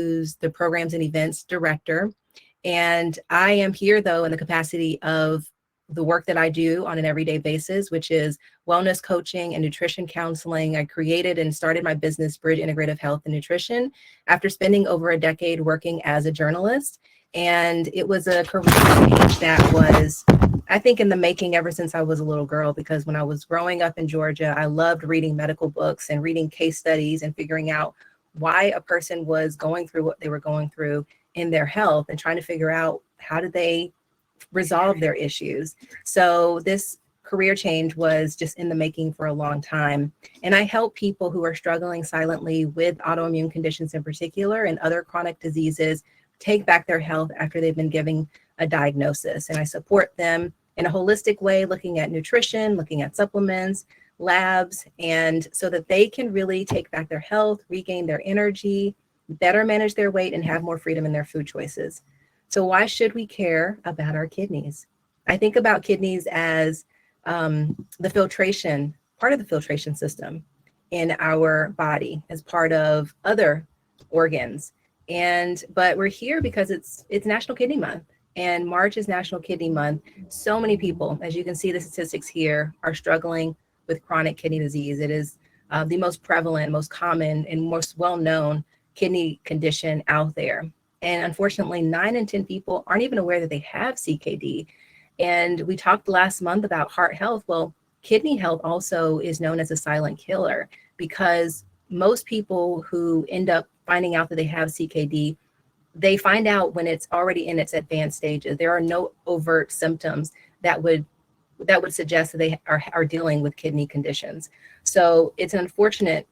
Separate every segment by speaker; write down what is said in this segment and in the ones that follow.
Speaker 1: who's the programs and events director. And I am here, though, in the capacity of the work that I do on an everyday basis, which is wellness coaching and nutrition counseling. I created and started my business, Bridge Integrative Health and Nutrition, after spending over a decade working as a journalist. And it was a career change that was, I think, in the making ever since I was a little girl, because when I was growing up in Georgia, I loved reading medical books and reading case studies and figuring out why a person was going through what they were going through in their health and trying to figure out how did they resolve their issues. So this career change was just in the making for a long time. And I help people who are struggling silently with autoimmune conditions in particular and other chronic diseases take back their health after they've been given a diagnosis. And I support them in a holistic way, looking at nutrition, looking at supplements, labs, and so that they can really take back their health, regain their energy, better manage their weight, and have more freedom in their food choices. So why should we care about our kidneys? I think about kidneys as the filtration, part of the filtration system in our body, as part of other organs. But we're here because it's National Kidney Month, and March is National Kidney Month. So many people, as you can see the statistics here, are struggling with chronic kidney disease. It is the most prevalent, most common, and most well-known kidney condition out there. And unfortunately, 9 in 10 people aren't even aware that they have CKD. And we talked last month about heart health. Well, kidney health also is known as a silent killer, because most people who end up finding out that they have CKD, they find out when it's already in its advanced stages. There are no overt symptoms that would suggest that they are dealing with kidney conditions. So it's an unfortunate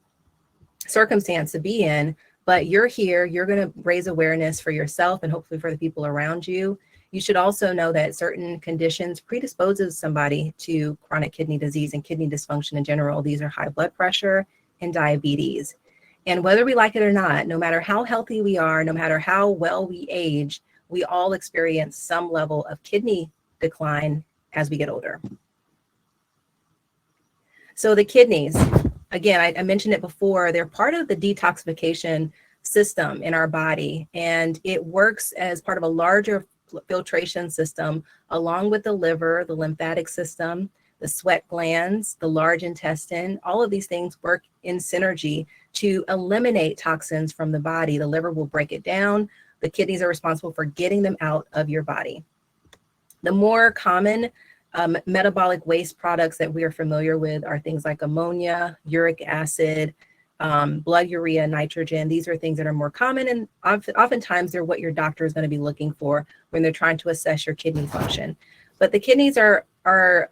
Speaker 1: circumstance to be in, but you're here, you're going to raise awareness for yourself and hopefully for the people around you. You should also know that certain conditions predisposes somebody to chronic kidney disease and kidney dysfunction in general. These are high blood pressure and diabetes. And whether we like it or not, no matter how healthy we are, no matter how well we age, we all experience some level of kidney decline as we get older. So the kidneys, again, I mentioned it before, they're part of the detoxification system in our body, and it works as part of a larger filtration system along with the liver, the lymphatic system, the sweat glands, the large intestine. All of these things work in synergy to eliminate toxins from the body. The liver will break it down. The kidneys are responsible for getting them out of your body. The more common metabolic waste products that we are familiar with are things like ammonia, uric acid, blood urea, nitrogen. These are things that are more common, and oftentimes they're what your doctor is going to be looking for when they're trying to assess your kidney function. But the kidneys are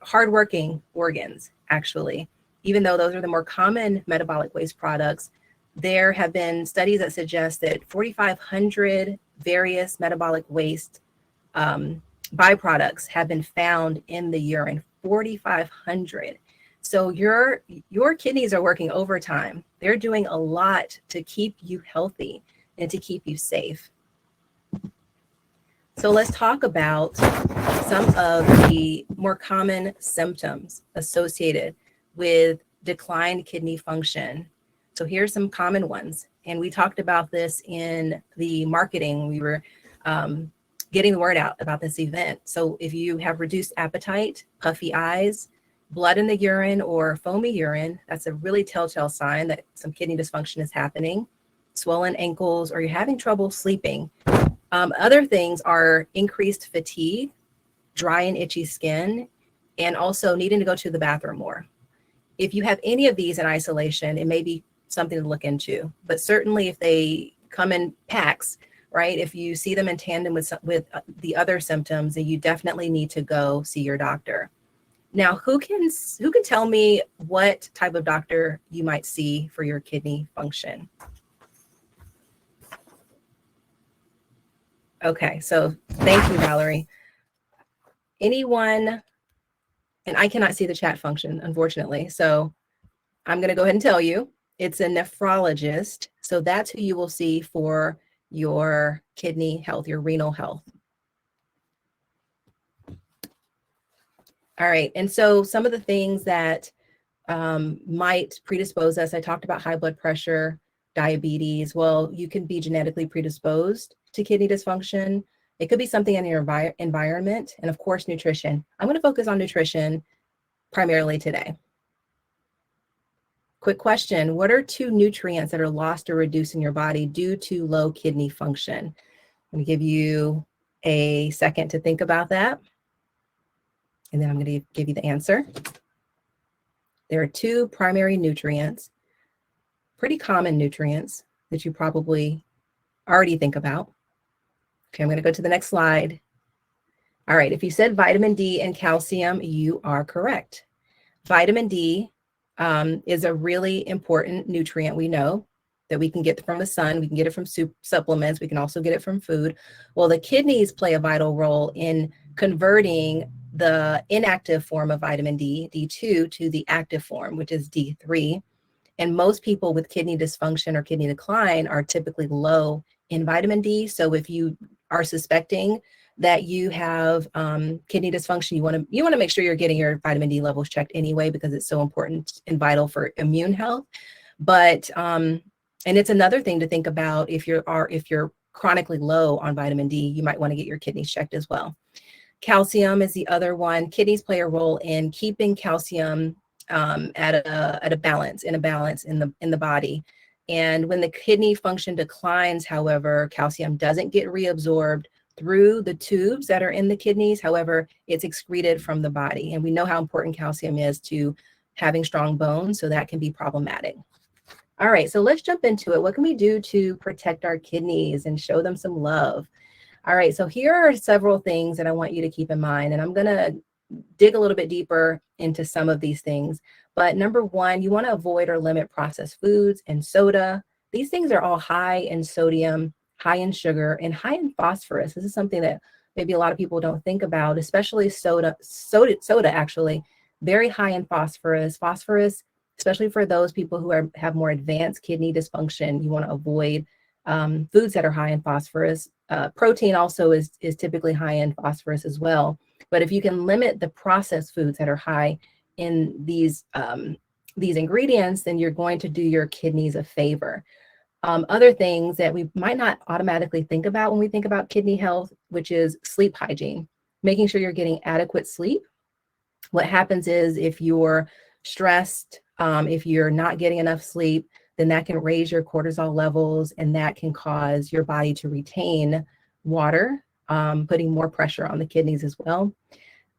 Speaker 1: hardworking organs, actually. Even though those are the more common metabolic waste products, there have been studies that suggest that 4,500 various metabolic waste byproducts have been found in the urine. 4,500. So your kidneys are working overtime. They're doing a lot to keep you healthy and to keep you safe. So let's talk about some of the more common symptoms associated with declined kidney function. So here's some common ones. And we talked about this in the marketing. We were getting the word out about this event. So if you have reduced appetite, puffy eyes, blood in the urine or foamy urine, that's a really telltale sign that some kidney dysfunction is happening. Swollen ankles, or you're having trouble sleeping. Other things are increased fatigue, dry and itchy skin, and also needing to go to the bathroom more. If you have any of these in isolation, it may be something to look into, but certainly if they come in packs, right? If you see them in tandem with the other symptoms, then you definitely need to go see your doctor. Now, who can tell me what type of doctor you might see for your kidney function? Okay, so thank you, Valerie. Anyone, and I cannot see the chat function, unfortunately, so I'm going to go ahead and tell you, it's a nephrologist. So that's who you will see for your kidney health, your renal health. All right, and so some of the things that might predispose us, I talked about high blood pressure, diabetes. Well, you can be genetically predisposed to kidney dysfunction. It could be something in your environment, and of course, nutrition. I'm going to focus on nutrition primarily today. Quick question. What are 2 nutrients that are lost or reduced in your body due to low kidney function? I'm going to give you a second to think about that, and then I'm going to give you the answer. There are 2 primary nutrients, pretty common nutrients that you probably already think about. Okay, I'm going to go to the next slide. All right, if you said vitamin D and calcium, you are correct. Vitamin D is a really important nutrient. We know that we can get from the sun, we can get it from supplements, we can also get it from food. Well, the kidneys play a vital role in converting the inactive form of vitamin D, D2, to the active form, which is D3. And most people with kidney dysfunction or kidney decline are typically low in vitamin D. So if you are suspecting that you have kidney dysfunction, you want to make sure you're getting your vitamin D levels checked anyway, because it's so important and vital for immune health. But and it's another thing to think about if you're chronically low on vitamin D, you might want to get your kidneys checked as well. Calcium is the other one. Kidneys play a role in keeping calcium at a balance in the body. And when the kidney function declines, however, calcium doesn't get reabsorbed through the tubes that are in the kidneys. However, it's excreted from the body. And we know how important calcium is to having strong bones, so that can be problematic. All right, so let's jump into it. What can we do to protect our kidneys and show them some love? All right, so here are several things that I want you to keep in mind, and I'm going to dig a little bit deeper into some of these things. But number one, you want to avoid or limit processed foods and soda. These things are all high in sodium, high in sugar, and high in phosphorus. This is something that maybe a lot of people don't think about, especially soda actually, very high in phosphorus. Phosphorus, especially for those people who have more advanced kidney dysfunction, you want to avoid foods that are high in phosphorus. Protein also is typically high in phosphorus as well. But if you can limit the processed foods that are high in these ingredients, then you're going to do your kidneys a favor. Other things that we might not automatically think about when we think about kidney health, which is sleep hygiene, making sure you're getting adequate sleep. What happens is if you're stressed, if you're not getting enough sleep, then that can raise your cortisol levels, and that can cause your body to retain water, putting more pressure on the kidneys as well.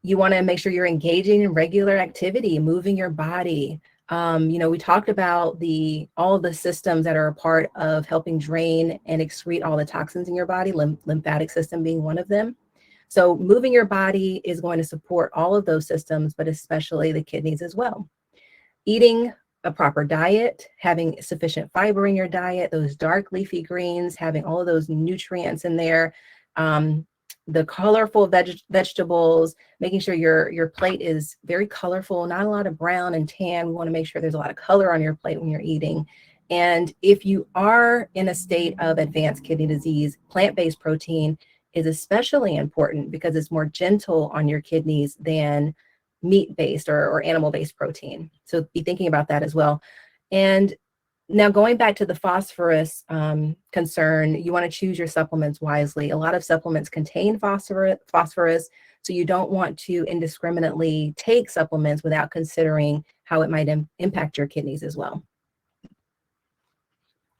Speaker 1: You want to make sure you're engaging in regular activity, moving your body. We talked about all of the systems that are a part of helping drain and excrete all the toxins in your body, lymphatic system being one of them. So moving your body is going to support all of those systems, but especially the kidneys as well. Eating a proper diet, having sufficient fiber in your diet, those dark leafy greens, having all of those nutrients in there, the colorful vegetables, making sure your plate is very colorful, not a lot of brown and tan. We want to make sure there's a lot of color on your plate when you're eating. And if you are in a state of advanced kidney disease, plant-based protein is especially important because it's more gentle on your kidneys than meat-based or animal-based protein. So be thinking about that as well. And now going back to the phosphorus concern, you want to choose your supplements wisely. A lot of supplements contain phosphorus, so you don't want to indiscriminately take supplements without considering how it might impact your kidneys as well.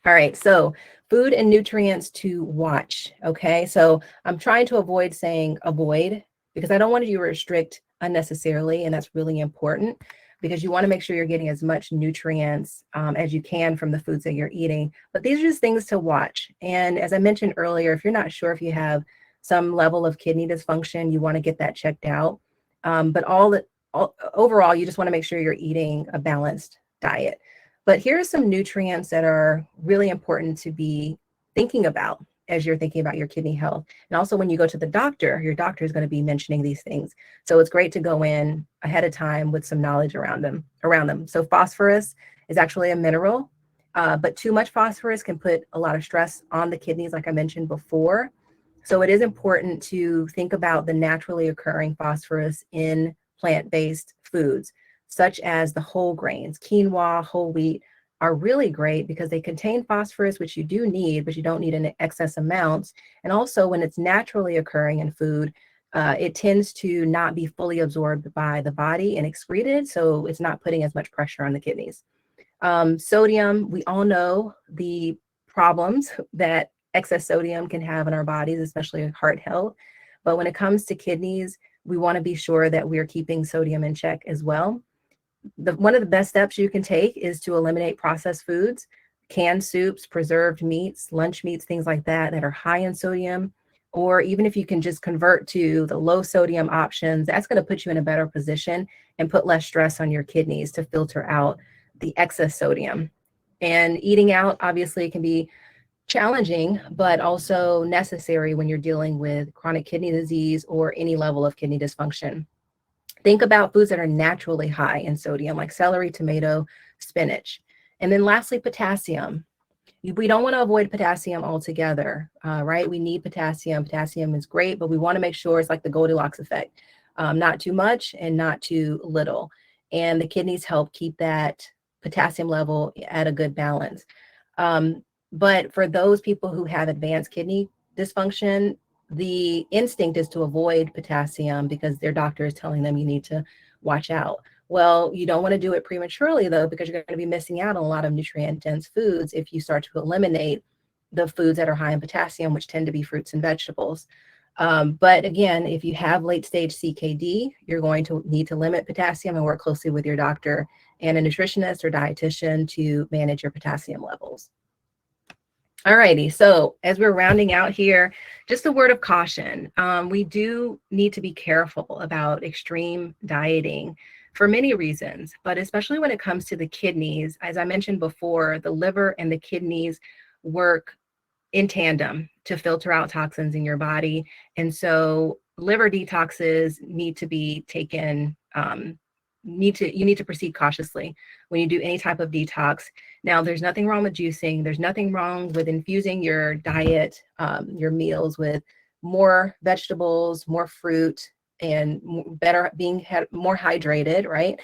Speaker 1: All right, so food and nutrients to watch, okay? So I'm trying to avoid saying avoid because I don't want you to restrict unnecessarily, and that's really important because you want to make sure you're getting as much nutrients as you can from the foods that you're eating. But these are just things to watch. And as I mentioned earlier, if you're not sure if you have some level of kidney dysfunction, you want to get that checked out. But overall, you just want to make sure you're eating a balanced diet. But here are some nutrients that are really important to be thinking about as you're thinking about your kidney health. And also when you go to the doctor, your doctor is going to be mentioning these things. So it's great to go in ahead of time with some knowledge around them. So phosphorus is actually a mineral, but too much phosphorus can put a lot of stress on the kidneys, like I mentioned before. So it is important to think about the naturally occurring phosphorus in plant-based foods, such as the whole grains, quinoa, whole wheat, are really great because they contain phosphorus, which you do need, but you don't need in excess amounts. And also when it's naturally occurring in food, it tends to not be fully absorbed by the body and excreted, so it's not putting as much pressure on the kidneys. Sodium, we all know the problems that excess sodium can have in our bodies, especially heart health. But when it comes to kidneys, we want to be sure that we're keeping sodium in check as well. One of the best steps you can take is to eliminate processed foods, canned soups, preserved meats, lunch meats, things like that that are high in sodium. Or even if you can just convert to the low sodium options, that's going to put you in a better position and put less stress on your kidneys to filter out the excess sodium. And eating out obviously can be challenging, but also necessary when you're dealing with chronic kidney disease or any level of kidney dysfunction. Think about foods that are naturally high in sodium, like celery, tomato, spinach. And then lastly, potassium. We don't want to avoid potassium altogether, right? We need potassium. Potassium is great, but we want to make sure it's like the Goldilocks effect, not too much and not too little. And the kidneys help keep that potassium level at a good balance. But for those people who have advanced kidney dysfunction, the instinct is to avoid potassium because their doctor is telling them you need to watch out. Well, you don't want to do it prematurely, though, because you're going to be missing out on a lot of nutrient-dense foods if you start to eliminate the foods that are high in potassium, which tend to be fruits and vegetables. But again, if you have late-stage CKD, you're going to need to limit potassium and work closely with your doctor and a nutritionist or dietitian to manage your potassium levels. Alrighty, so as we're rounding out here, just a word of caution. We do need to be careful about extreme dieting for many reasons, but especially when it comes to the kidneys. As I mentioned before, the liver and the kidneys work in tandem to filter out toxins in your body. And so liver detoxes need to be taken, you need to proceed cautiously when you do any type of detox. Now, there's nothing wrong with juicing. There's nothing wrong with infusing your diet, your meals with more vegetables, more fruit, and better being more hydrated, right?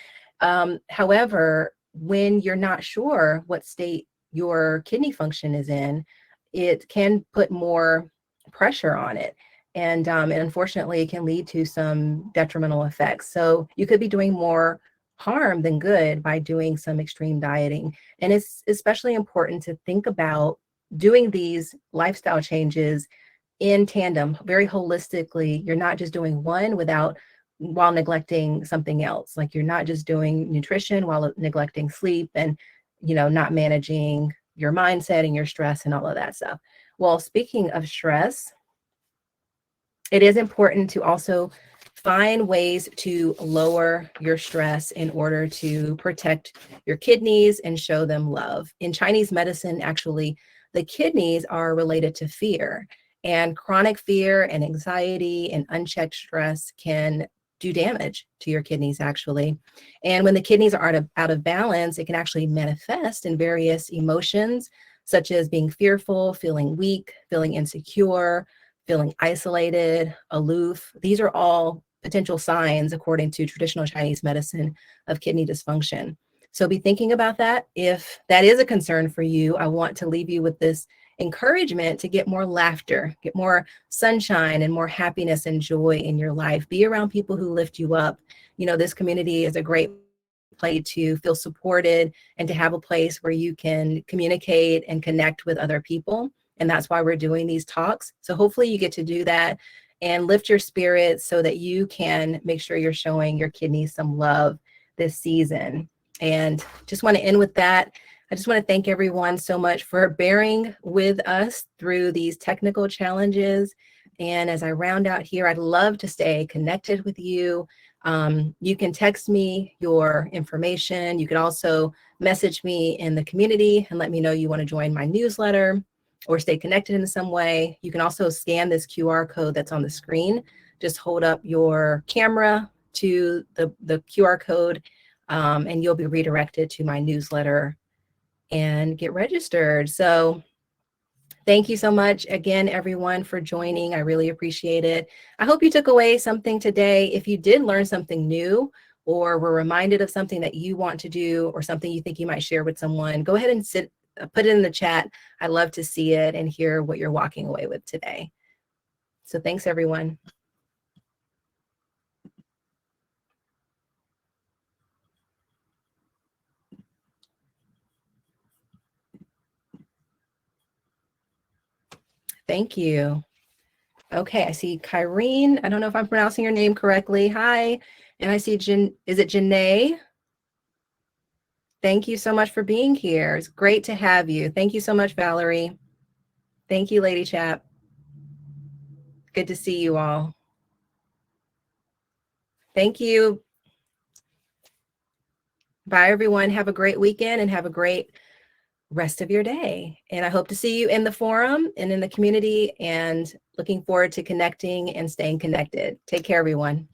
Speaker 1: However, when you're not sure what state your kidney function is in, it can put more pressure on it. And unfortunately, it can lead to some detrimental effects. So you could be doing more harm than good by doing some extreme dieting. And it's especially important to think about doing these lifestyle changes in tandem, very holistically. You're not just doing one while neglecting something else. Like you're not just doing nutrition while neglecting sleep and, not managing your mindset and your stress and all of that stuff. Well, speaking of stress, it is important to also find ways to lower your stress in order to protect your kidneys and show them love. In Chinese medicine, actually, the kidneys are related to fear, and chronic fear and anxiety and unchecked stress can do damage to your kidneys, actually. And when the kidneys are out of balance, it can actually manifest in various emotions, such as being fearful, feeling weak, feeling insecure, feeling isolated, aloof. These are all potential signs, according to traditional Chinese medicine, of kidney dysfunction. So be thinking about that. If that is a concern for you, I want to leave you with this encouragement to get more laughter, get more sunshine and more happiness and joy in your life. Be around people who lift you up. This community is a great place to feel supported and to have a place where you can communicate and connect with other people. And that's why we're doing these talks. So hopefully you get to do that and lift your spirits so that you can make sure you're showing your kidneys some love this season. And just want to end with that. I just want to thank everyone so much for bearing with us through these technical challenges. And as I round out here, I'd love to stay connected with you. You can text me your information. You could also message me in the community and let me know you want to join my newsletter or stay connected in some way. You can also scan this QR code that's on the screen. Just hold up your camera to the QR code and you'll be redirected to my newsletter and get registered. So thank you so much again, everyone, for joining. I really appreciate it. I hope you took away something today. If you did learn something new or were reminded of something that you want to do or something you think you might share with someone, go ahead and put it in the chat. I love to see it and hear what you're walking away with today. So thanks, everyone. Thank you. Okay, I see Kyrene. I don't know if I'm pronouncing your name correctly. Hi. And I see is it Janae? Thank you so much for being here. It's great to have you. Thank you so much, Valerie. Thank you, Lady Chap. Good to see you all. Thank you. Bye, everyone. Have a great weekend and have a great rest of your day. And I hope to see you in the forum and in the community, and looking forward to connecting and staying connected. Take care, everyone.